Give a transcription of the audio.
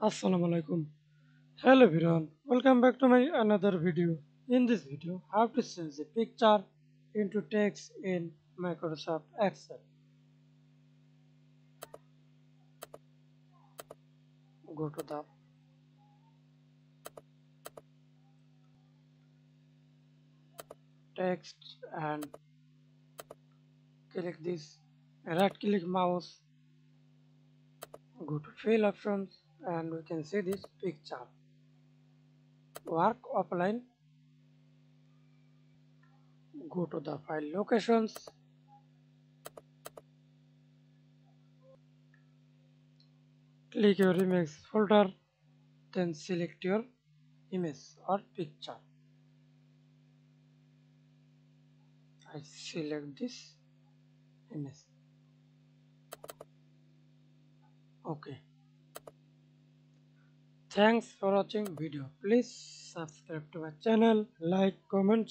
Assalamu alaikum. Hello everyone. Welcome back to my another video. In this video, how to change a picture into text in Microsoft Excel. Go to the text and click this. Right click mouse. Go to fill options and we can see this picture. Work offline. Go to the file locations. Click your image folder. Then select your image or picture. I select this image. Okay. Thanks for watching video. Please subscribe to my channel, like, comment,